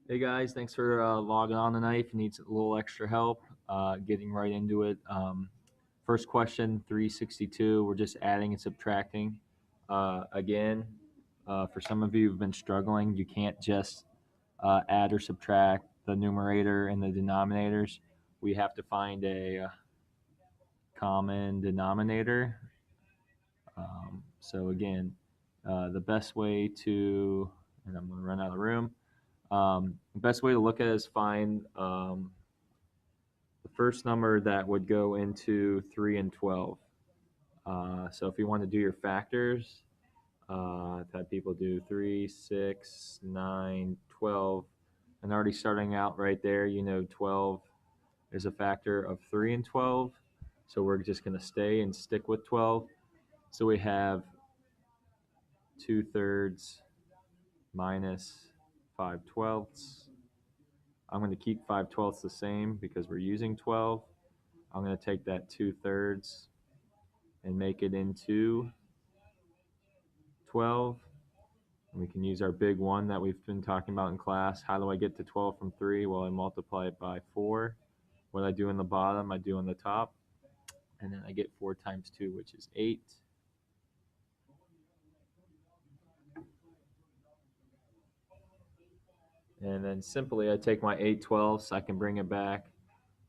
Hey guys, thanks for logging on tonight. If you need a little extra help, getting right into it. First question, 362. We're just adding and subtracting. Again, for some of you who've been struggling, you can't just add or subtract the numerator and the denominators. We have to find a common denominator. So again, the best way to, and I'm going to run out of the room. The best way to look at it is find the first number that would go into 3 and 12. So if you want to do your factors, I've had people do 3, 6, 9, 12. And already starting out right there, 12 is a factor of 3 and 12. So we're just going to stay and stick with 12. So we have 2/3 minus 5/12. I'm going to keep 5/12 the same because we're using 12. I'm going to take that 2/3 and make it into 12. And we can use our big one that we've been talking about in class. How do I get to 12 from 3? Well, I multiply it by 4. What I do in the bottom, I do in the top. And then I get 4 times 2, which is 8. And then simply I take my 8/12 I can bring it back.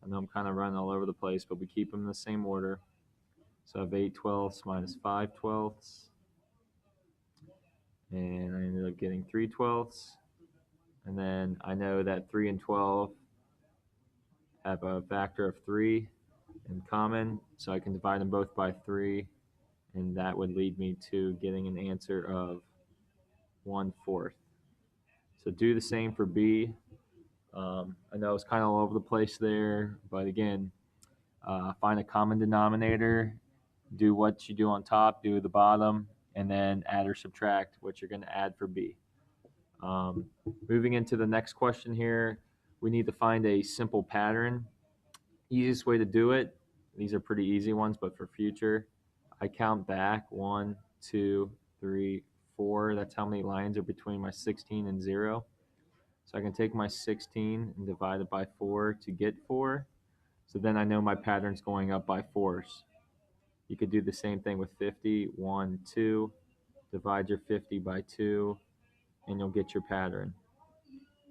I know I'm kind of running all over the place, but we keep them in the same order. So I have 8/12 minus 5/12. And I ended up getting 3/12. And then I know that 3 and 12 have a factor of 3 in common, so I can divide them both by 3, and that would lead me to getting an answer of 1/4. So do the same for B. I know it's kind of all over the place there, but again, find a common denominator, do what you do on top, do the bottom, and then add or subtract what you're going to add for B. Um, Moving into the next question here, we need to find a simple pattern. Easiest way to do it, these are pretty easy ones, but for future, I count back 1, 2, 3, 4. That's how many lines are between my 16 and 0. So I can take my 16 and divide it by 4 to get 4. So then I know my pattern's going up by 4s. You could do the same thing with 50. 1, 2. Divide your 50 by 2, and you'll get your pattern.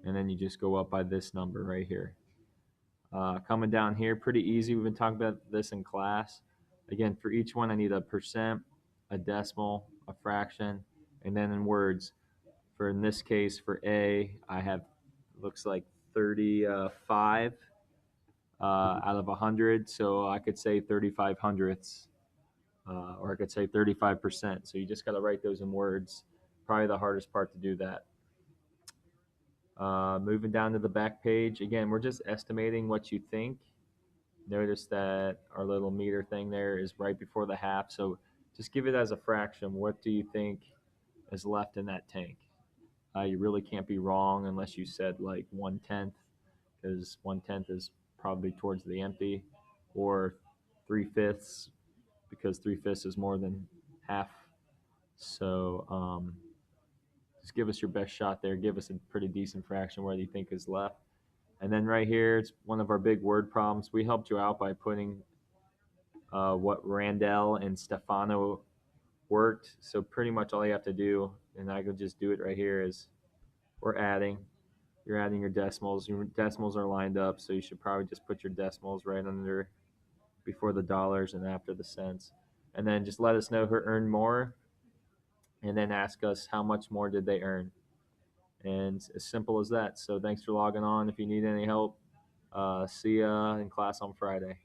And then you just go up by this number right here. Coming down here, pretty easy. We've been talking about this in class. Again, for each one, I need a percent, a decimal, a fraction, and then in words. For in this case, for A, I have looks like 35 out of 100. So I could say 35 hundredths, or I could say 35%. So you just got to write those in words. Probably the hardest part to do that. Moving down to the back page, again, we're just estimating what you think. Notice that our little meter thing there is right before the half. So just give it as a fraction. What do you think is left in that tank? You really can't be wrong unless you said like 1/10, because 1/10 is probably towards the empty, or 3/5, because 3/5 is more than half. So just give us your best shot there. Give us a pretty decent fraction where you think is left. And then right here, it's one of our big word problems. We helped you out by putting what Randall and Stefano worked. So pretty much all you have to do, and I could just do it right here, is we're adding. You're adding your decimals. Your decimals are lined up, so you should probably just put your decimals right under before the dollars and after the cents. And then just let us know who earned more, and then ask us how much more did they earn. And as simple as that. So thanks for logging on. If you need any help, see ya in class on Friday.